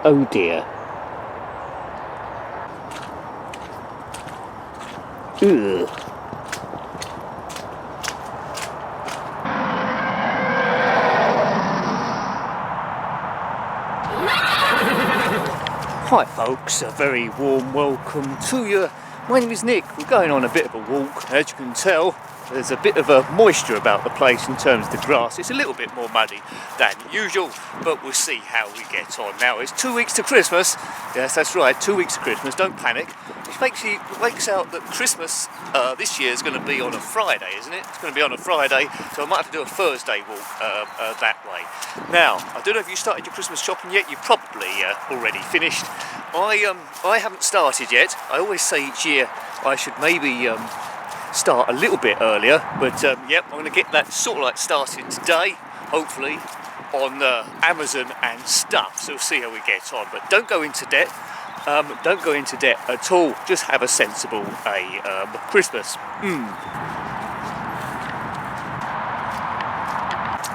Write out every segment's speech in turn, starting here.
Oh dear. Ugh. Hi folks, a very warm welcome to you. My name is Nick. We're going on a bit of a walk. As you can tell, there's a bit of a moisture about the place in terms of the grass. It's a little bit more muddy than usual, but we'll see how we get on. Now, it's 2 weeks to Christmas. Yes, that's right, 2 weeks to Christmas. Don't panic. Which makes out that Christmas this year is going to be on a Friday, isn't it? It's going to be on a Friday, so I might have to do a Thursday walk that way. Now, I don't know if you started your Christmas shopping yet. You've probably already finished. I haven't started yet. I always say each year I should maybe start a little bit earlier, but yep, I'm going to get that sort of like started today, hopefully, on Amazon and stuff. So we'll see how we get on. But don't go into debt. Don't go into debt at all. Just have a sensible Christmas.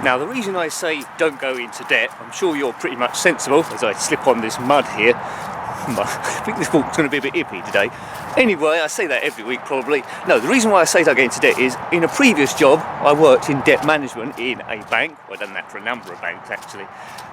Now, the reason I say don't go into debt, I'm sure you're pretty much sensible as I slip on this mud here. I think this walk's going to be a bit ippy today. Anyway, I say that every week probably. No, the reason why I say don't get into debt is in a previous job I worked in debt management in a bank. Well, I've done that for a number of banks actually.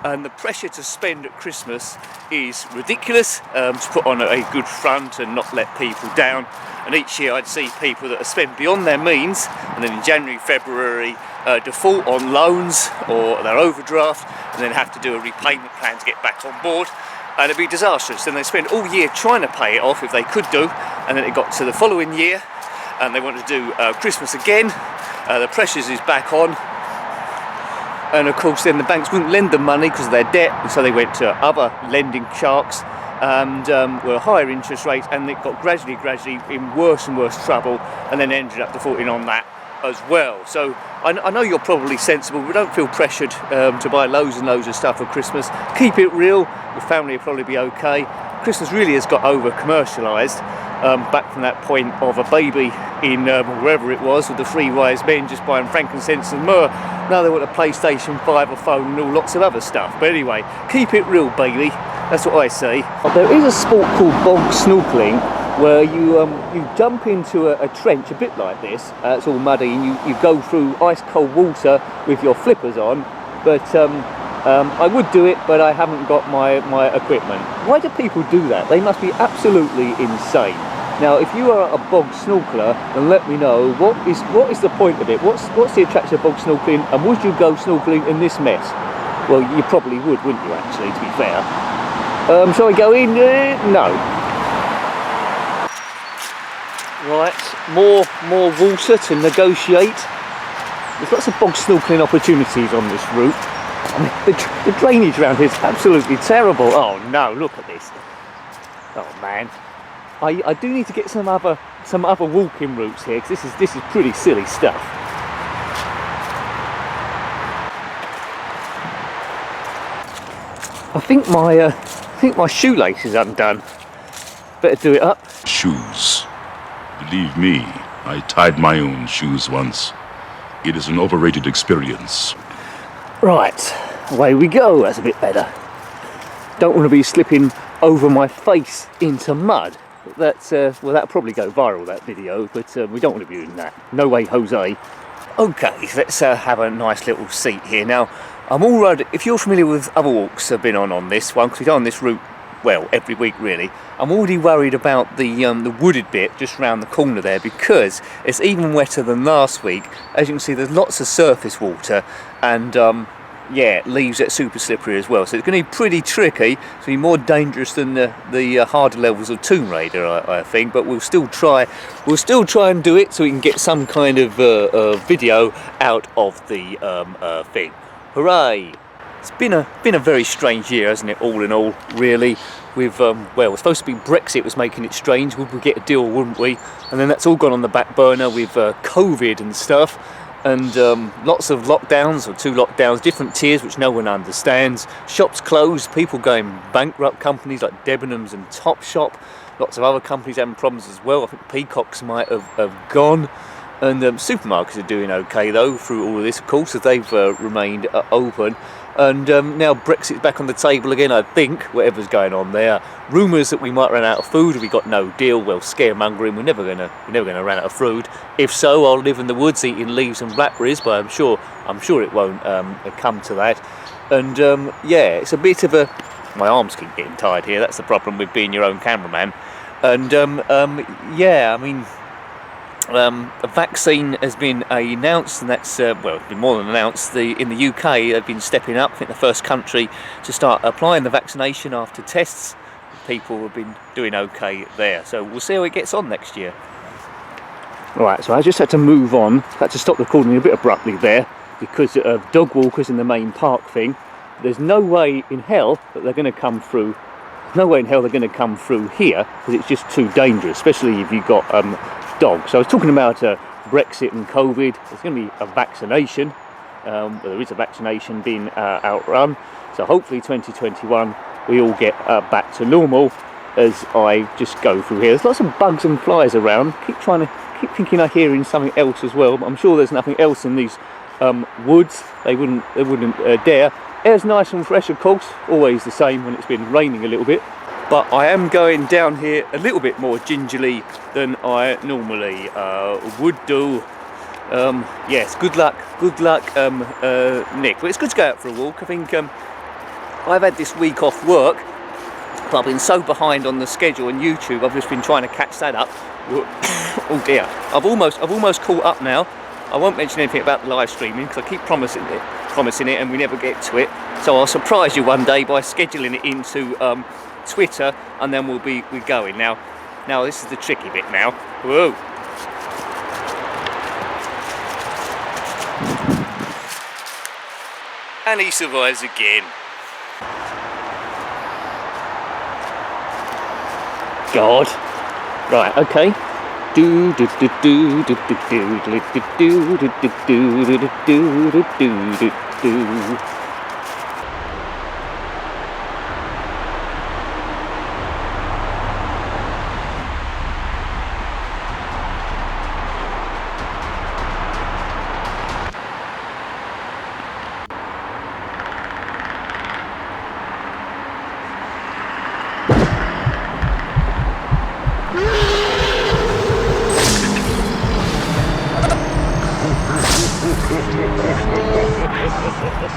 And the pressure to spend at Christmas is ridiculous, to put on a good front and not let people down. And each year I'd see people that are spent beyond their means, and then in January, February default on loans or their overdraft, and then have to do a repayment plan to get back on board. And it'd be disastrous. Then they spend all year trying to pay it off if they could do, and then it got to the following year and they want to do Christmas again. The pressures is back on, and of course then the banks wouldn't lend them money because of their debt, and so they went to other lending sharks and were higher interest rates, and it got gradually in worse and worse trouble, and then ended up defaulting on that as well. So I know you're probably sensible, but don't feel pressured to buy loads and loads of stuff for Christmas. Keep it real. Your family will probably be okay. Christmas really has got over commercialised back from that point of a baby in wherever it was with the three wise men just buying frankincense and myrrh. Now they want a PlayStation 5, a phone and all lots of other stuff. But anyway, keep it real, baby. That's what I say. There is a sport called bog snorkeling, where you jump into a trench a bit like this. It's all muddy, and you go through ice cold water with your flippers on. But I would do it, but I haven't got my equipment. Why do people do that? They must be absolutely insane. Now, if you are a bog snorkeler, then let me know what is the point of it. What's the attraction of bog snorkeling, and would you go snorkeling in this mess? Well, you probably would, wouldn't you? Actually, to be fair. Shall I go in? No. Right, more water to negotiate. There's lots of bog snorkeling opportunities on this route. I mean, the drainage around here is absolutely terrible. Oh no, look at this. Oh man, I do need to get some other walking routes here, because this is pretty silly stuff. I think my shoelace is undone. Better do it up. Shoes. Believe me, I tied my own shoes once. It is an overrated experience. Right, away we go. That's a bit better. Don't want to be slipping over my face into mud. That's well, that'll probably go viral, that video, but we don't want to be doing that. No way, Jose. Okay, let's have a nice little seat here. Now, I'm all right. If you're familiar with other walks I've been on this one, because we go on this route, well, every week really, I'm already worried about the wooded bit just round the corner there, because it's even wetter than last week. As you can see, there's lots of surface water, and yeah, leaves it super slippery as well. So it's going to be pretty tricky. It's going to be more dangerous than the harder levels of Tomb Raider, I think. But we'll still try and do it so we can get some kind of video out of the thing. Hooray! It's been a very strange year, hasn't it? All in all, really. With well, it was supposed to be Brexit was making it strange. Would we get a deal, wouldn't we? And then that's all gone on the back burner with COVID and stuff. And lots of lockdowns, or 2 lockdowns, different tiers which no one understands. Shops closed, people going bankrupt, companies like Debenhams and Topshop. Lots of other companies having problems as well. I think Peacocks might have gone. And supermarkets are doing okay though through all of this, of course, as they've remained open. And now Brexit's back on the table again, I think, whatever's going on there. Rumours that we might run out of food if we got no deal. Well, scaremongering, we're never gonna run out of food. If so, I'll live in the woods eating leaves and blackberries, but I'm sure it won't come to that. And yeah, it's a bit of a... My arms keep getting tired here, that's the problem with being your own cameraman. And yeah, I mean, a vaccine has been announced, and that's, well, it's been more than announced. In the UK, they've been stepping up. I think the first country to start applying the vaccination after tests. People have been doing okay there. So we'll see how it gets on next year. Right, so I just had to move on. I had to stop recording a bit abruptly there because of dog walkers in the main park thing. There's no way in hell that they're going to come through. No way in hell they're going to come through here because it's just too dangerous, especially if you've got dogs. So I was talking about Brexit and COVID. There's going to be a vaccination. There is a vaccination being outrun. So hopefully 2021 we all get back to normal as I just go through here. There's lots of bugs and flies around. Keep thinking I'm hearing something else as well. But I'm sure there's nothing else in these woods. They wouldn't dare. Air's nice and fresh, of course, always the same when it's been raining a little bit. But I am going down here a little bit more gingerly than I normally would do. Yes, good luck, Nick. But it's good to go out for a walk. I think I've had this week off work, but I've been so behind on the schedule on YouTube. I've just been trying to catch that up. Oh dear, I've almost caught up now. I won't mention anything about the live streaming because I keep promising it and we never get to it. So I'll surprise you one day by scheduling it into Twitter, and then we're going. Now this is the tricky bit now. Whoa. And he survives again. God. Right, okay. Do do do do do do do do do do do do do do do.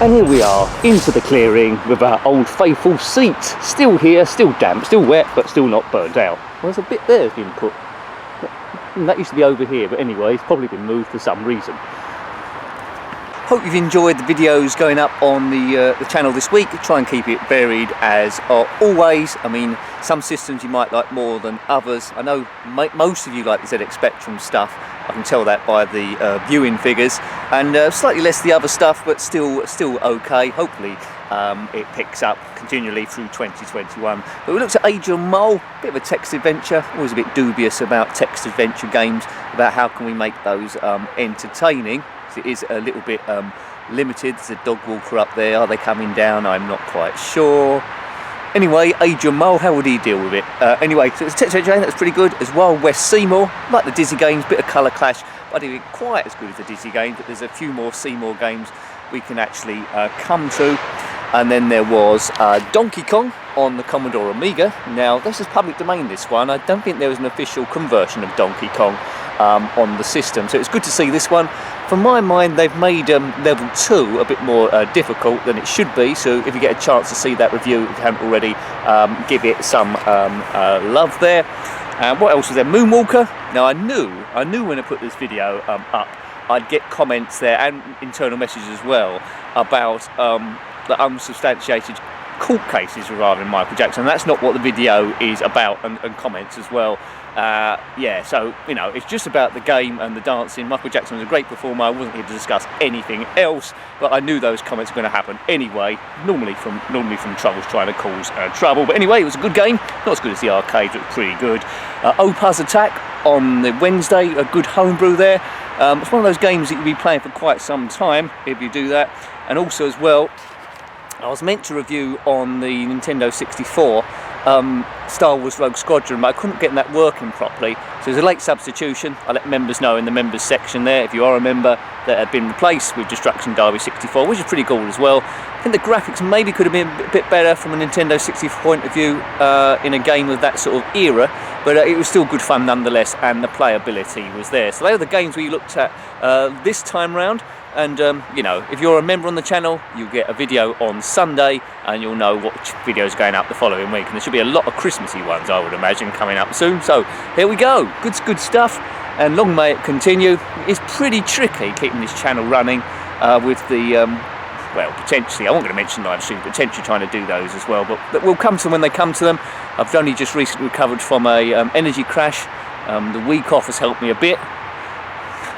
And here we are, into the clearing with our old faithful seat. Still here, still damp, still wet, but still not burnt out. Well, there's a bit there that's been put. That used to be over here, but anyway, it's probably been moved for some reason. Hope you've enjoyed the videos going up on the channel this week. Try and keep it varied as always. I mean, some systems you might like more than others. I know most of you like the ZX Spectrum stuff. I can tell that by the viewing figures, and slightly less the other stuff, but still okay. Hopefully it picks up continually through 2021. But we looked at Age of Mole, bit of a text adventure. Always a bit dubious about text adventure games, about how can we make those entertaining. It is a little bit limited. There's a dog walker up there. Are they coming down? I'm not quite sure. Anyway, Age of Mole, how would he deal with it? Anyway, so it's a text adventure game that's pretty good. As Wild West Seymour, like the Dizzy games, bit of colour clash. I didn't think quite as good as the Dizzy games, but there's a few more Seymour games we can actually come to. And then there was Donkey Kong on the Commodore Amiga. Now, this is public domain, this one. I don't think there was an official conversion of Donkey Kong on the system, so it's good to see this one. From my mind, they've made level 2 a bit more difficult than it should be, so if you get a chance to see that review, if you haven't already, give it some love there. What else was there? Moonwalker. Now, I knew when I put this video up, I'd get comments there and internal messages as well about the unsubstantiated court cases regarding Michael Jackson. That's not what the video is about, and comments as well. Yeah, so, you know, it's just about the game and the dancing. Michael Jackson was a great performer. I wasn't here to discuss anything else, but I knew those comments were going to happen anyway, normally from trolls trying to cause trouble. But anyway, it was a good game. Not as good as the arcade, but pretty good. Opus Attack on the Wednesday, a good homebrew there. It's one of those games that you'll be playing for quite some time if you do that. And also as well, I was meant to review on the Nintendo 64 Star Wars Rogue Squadron, but I couldn't get that working properly. So it was a late substitution. I let members know in the members section there, if you are a member, that had been replaced with Destruction Derby 64, which is pretty cool as well. I think the graphics maybe could have been a bit better from a Nintendo 64 point of view in a game of that sort of era, but it was still good fun nonetheless, and the playability was there. So they were the games we looked at this time round. And you know, if you're a member on the channel, you'll get a video on Sunday and you'll know what video's going up the following week, and there should be a lot of Christmassy ones, I would imagine, coming up soon. So here we go, good stuff, and long may it continue. It's pretty tricky keeping this channel running with the well, potentially, I wasn't going to mention live stream, potentially trying to do those as well, but we'll come to them when they come to them. I've only just recently recovered from a energy crash. The week off has helped me a bit.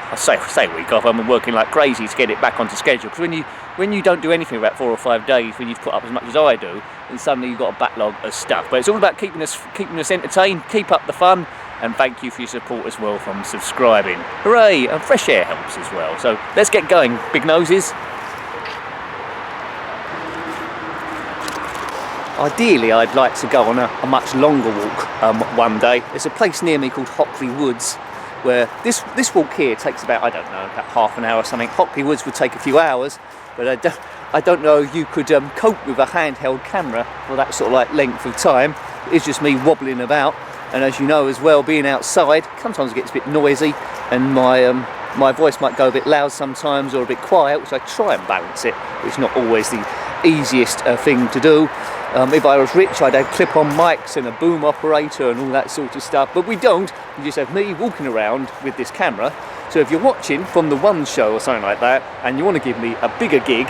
I say week off, I'm working like crazy to get it back onto schedule, because when you don't do anything for about 4 or 5 days, when you've put up as much as I do, then suddenly you've got a backlog of stuff. But it's all about keeping us entertained, keep up the fun, and thank you for your support as well from subscribing. Hooray! And fresh air helps as well. So let's get going, big noses. Ideally, I'd like to go on a much longer walk one day. There's a place near me called Hockley Woods, where this walk here takes about, I don't know, about half an hour or something. Hockley Woods would take a few hours, but I don't know if you could cope with a handheld camera for that sort of like length of time. It's just me wobbling about, and as you know as well, being outside, sometimes it gets a bit noisy, and my voice might go a bit loud sometimes or a bit quiet, which I try and balance it, which is not always the easiest thing to do. If I was rich, I'd have clip-on mics and a boom operator and all that sort of stuff, but we don't. We just have me walking around with this camera. So if you're watching from the One Show or something like that, and you want to give me a bigger gig,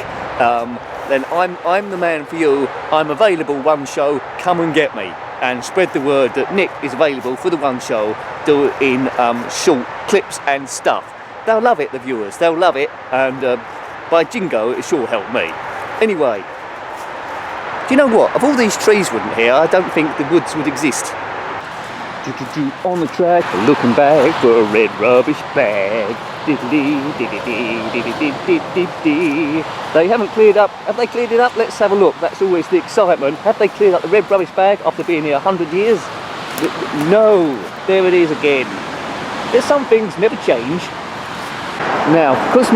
then I'm the man for you. I'm available, One Show, come and get me. And spread the word that Nick is available for the One Show, doing short clips and stuff. They'll love it, the viewers, they'll love it, and by jingo, it sure helped me. Anyway, do you know what? Of all these trees wouldn't here, I don't think the woods would exist. On the track, looking back for a red rubbish bag. They haven't cleared up. Have they cleared it up? Let's have a look. That's always the excitement. Have they cleared up the red rubbish bag after being here 100 years? No. There it is again. There's some things never change. Now, because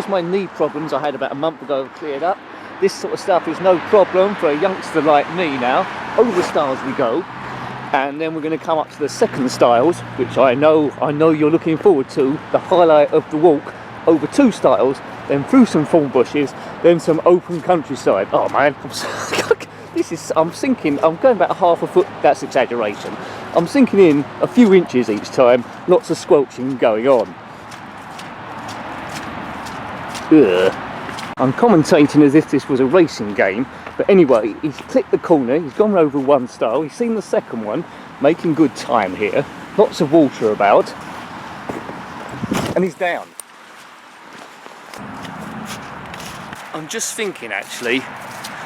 my knee problems I had about a month ago have cleared up, this sort of stuff is no problem for a youngster like me now. Over styles we go, and then we're going to come up to the second styles, which I know you're looking forward to, the highlight of the walk, over 2 styles, then through some thorn bushes, then some open countryside. Oh man, I'm sinking, I'm going about half a foot, that's exaggeration. I'm sinking in a few inches each time, lots of squelching going on. Ugh. I'm commentating as if this was a racing game, but anyway, he's clipped the corner, he's gone over one style, he's seen the second one, making good time here, lots of water about, and he's down. I'm just thinking actually,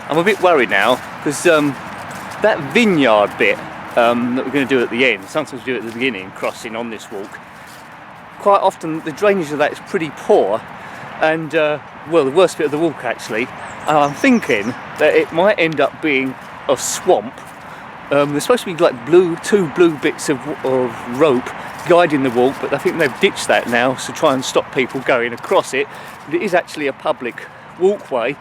I'm a bit worried now, because that vineyard bit that we're going to do at the end, sometimes we do it at the beginning, crossing on this walk, quite often the drainage of that is pretty poor, and well, the worst bit of the walk actually, and I'm thinking that it might end up being a swamp. There's supposed to be like two blue bits of rope guiding the walk, but I think they've ditched that now to try and stop people going across it. It is actually a public walkway,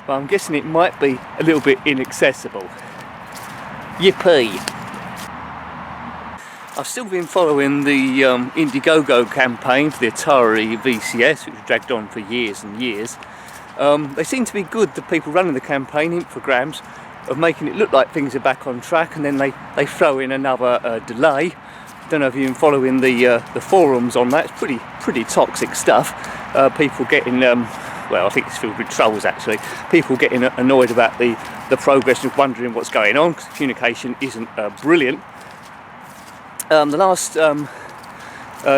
but I'm guessing it might be a little bit inaccessible. Yippee! I've still been following the Indiegogo campaign for the Atari VCS, which was dragged on for years and years. They seem to be good, the people running the campaign, infograms, of making it look like things are back on track, and then they throw in another delay. I don't know if you've been following the forums on that. It's pretty toxic stuff. People getting, well, I think it's filled with trolls actually. People getting annoyed about the progress and wondering what's going on, because communication isn't brilliant. The last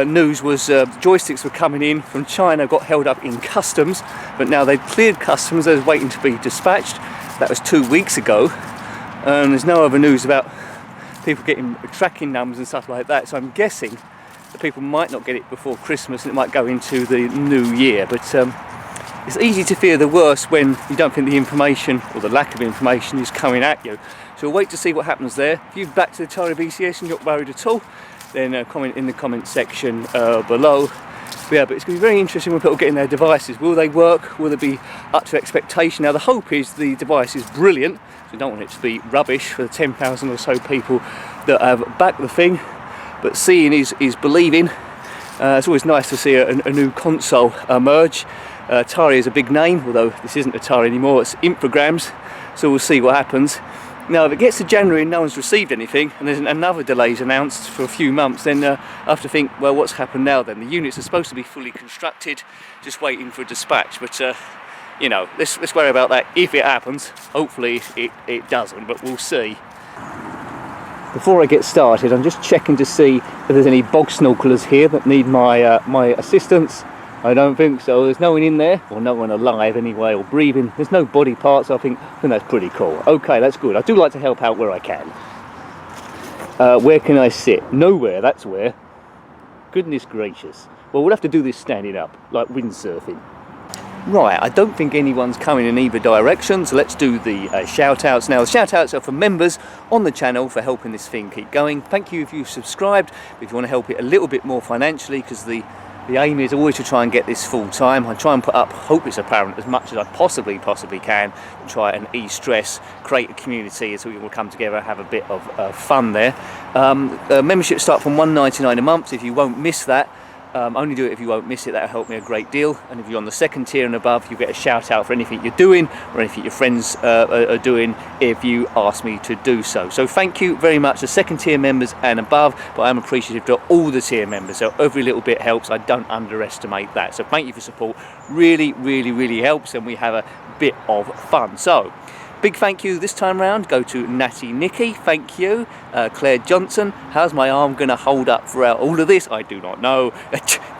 news was joysticks were coming in from China, got held up in customs, but now they've cleared customs. They're waiting to be dispatched. That was 2 weeks ago, and there's no other news about people getting tracking numbers and stuff like that, so I'm guessing that people might not get it before Christmas and it might go into the new year. But it's easy to fear the worst when you don't think the information, or the lack of information, is coming at you. So we'll wait to see what happens there. If you've back to the ATARI VCS and you're not worried at all, then comment in the comment section below. But yeah, but it's going to be very interesting when people get in their devices. Will they work? Will they be up to expectation? Now the hope is the device is brilliant, so we don't want it to be rubbish for the 10,000 or so people that have backed the thing. But seeing is believing. It's always nice to see a new console emerge. Atari is a big name, although this isn't Atari anymore, it's Infogrames, so we'll see what happens. Now if it gets to January and no one's received anything, and there's another delays announced for a few months, then I have to think, well, what's happened now then? The units are supposed to be fully constructed, just waiting for a dispatch, but you know, let's worry about that if it happens. Hopefully it doesn't, but we'll see. Before I get started, I'm just checking to see if there's any bog snorkelers here that need my my assistance. I don't think so. There's no one in there, or no one alive anyway, or breathing. There's no body parts. I think that's pretty cool. Okay, that's good. I do like to help out where I can. Where can I sit? Nowhere, that's where. Goodness gracious. Well, we'll have to do this standing up, like windsurfing. Right, I don't think anyone's coming in either direction, so let's do the shout-outs now. The shout-outs are for members on the channel for helping this thing keep going. Thank you if you've subscribed. If you want to help it a little bit more financially, because the aim is always to try and get this full time. I try and put up, hope it's apparent, as much as I possibly can, and try and ease stress, create a community so we all come together and have a bit of fun there. Memberships start from $1.99 a month, so if you won't miss that. Only do it if you won't miss it. That'll help me a great deal. And if you're on the second tier and above, you get a shout out for anything you're doing or anything your friends are doing if you ask me to do so. So thank you very much to second tier members and above, but I'm appreciative to all the tier members, so every little bit helps. I don't underestimate that, so thank you for support. Really helps, and we have a bit of fun. So big thank you this time round go to Natty Nicky, thank you. Claire Johnson, how's my arm going to hold up throughout all of this? I do not know.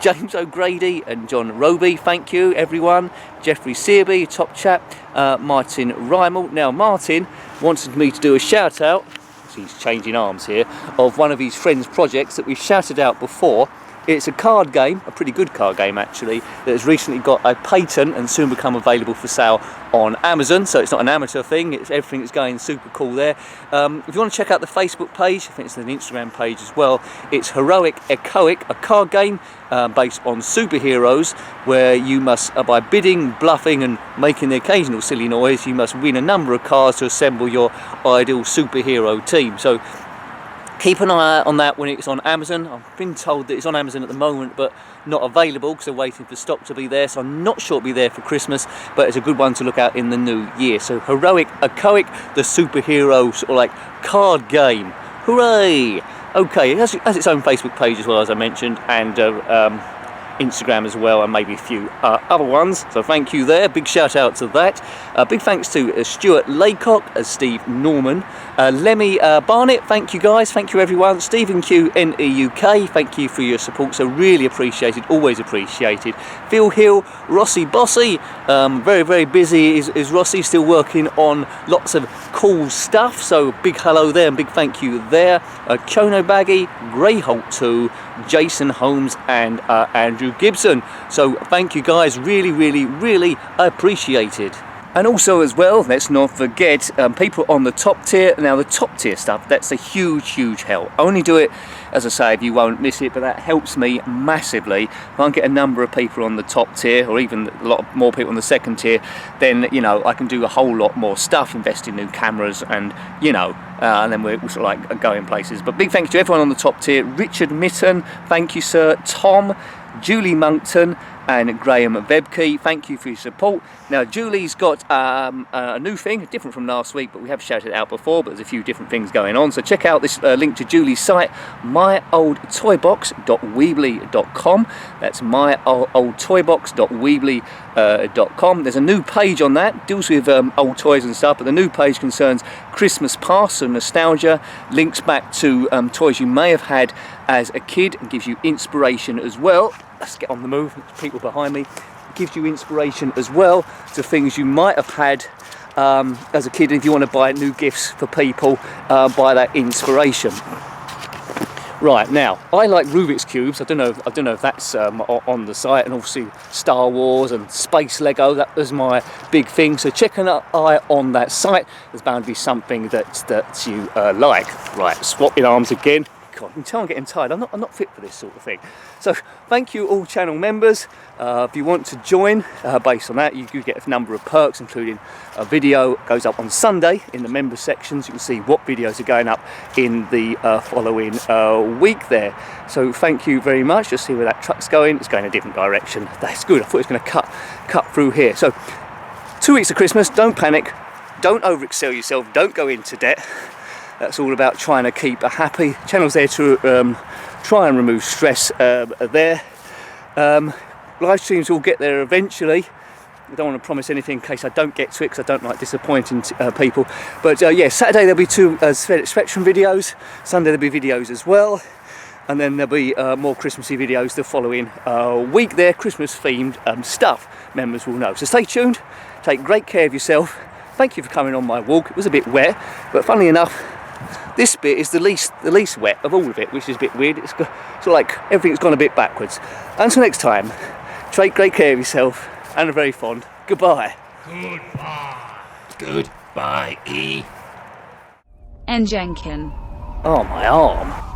James O'Grady and John Roby, thank you everyone. Jeffrey Searby, top chap. Martin Rymel. Now Martin wanted me to do a shout out, he's changing arms here, of one of his friends' projects that we've shouted out before. It's a card game, a pretty good card game actually, that has recently got a patent and soon become available for sale on Amazon. So it's not an amateur thing, it's everything that's going super cool there. If you want to check out the Facebook page, I think it's an Instagram page as well, it's Heroic Echoic, a card game based on superheroes, where you must, by bidding, bluffing and making the occasional silly noise, you must win a number of cards to assemble your ideal superhero team. So keep an eye out on that when it's on Amazon. I've been told that it's on Amazon at the moment, but not available because they're waiting for stock to be there. So I'm not sure it'll be there for Christmas, but it's a good one to look out in the new year. So Heroic Echoic, the superhero sort of like card game. Hooray! Okay, it has its own Facebook page as well, as I mentioned, and Instagram as well, and maybe a few other ones, so thank you there. Big shout out to that. Big thanks to Stuart Laycock, Steve Norman, Lemmy Barnett, thank you guys, thank you everyone. Stephen Q NEUK, thank you for your support, so really appreciated, always appreciated. Phil Hill, Rossi Bossy, very busy is Rossi, still working on lots of cool stuff, so big hello there and big thank you there. Chono Baggy, Greyholt 2, Jason Holmes and Andrew Gibson, so thank you guys, really appreciated. And also as well, let's not forget people on the top tier. Now the top tier stuff, that's a huge help. Only do it, as I say, if you won't miss it, but that helps me massively. If I can get a number of people on the top tier, or even a lot more people on the second tier, then you know I can do a whole lot more stuff, invest in new cameras, and you know, and then we're sort of like going places. But big thanks to everyone on the top tier. Richard Mitten, thank you sir. Tom, Julie Monkton and Graham Vebke, thank you for your support. Now Julie's got a new thing, different from last week, but we have shouted it out before, but there's a few different things going on, so check out this link to Julie's site, myoldtoybox.weebly.com. that's myoldtoybox.weebly.com. There's a new page on that, deals with old toys and stuff, but the new page concerns Christmas past and nostalgia, links back to toys you may have had as a kid, and gives you inspiration as well. Let's get on the move, there's people behind me. It gives you inspiration as well to things you might have had as a kid, and if you want to buy new gifts for people, buy that inspiration. Right, now I like Rubik's cubes. I don't know if that's on the site, and obviously Star Wars and space Lego. That was my big thing. So check an eye on that site. There's bound to be something that you like. Right, swapping arms again. God, you can tell I'm getting tired. I'm not fit for this sort of thing. So thank you all channel members. If you want to join, based on that, you do get a number of perks, including a video goes up on Sunday in the member sections. You can see what videos are going up in the following week there. So thank you very much. You'll see where that truck's going. It's going a different direction. That's good. I thought it was going to cut through here. So 2 weeks of Christmas. Don't panic. Don't overexcel yourself. Don't go into debt. That's all about trying to keep a happy. Channel's there to try and remove stress there. Live streams will get there eventually. I don't want to promise anything in case I don't get to it, because I don't like disappointing people. But yeah, Saturday there'll be 2 Spectrum videos. Sunday there'll be videos as well. And then there'll be more Christmassy videos the following week there, Christmas themed stuff, members will know. So stay tuned, take great care of yourself. Thank you for coming on my walk. It was a bit wet, but funnily enough, this bit is the least wet of all of it, which is a bit weird. It's sort of like everything's gone a bit backwards. Until next time, take great care of yourself, and a very fond goodbye. Goodbye. Goodbye, E. And Jenkin. Oh, my arm.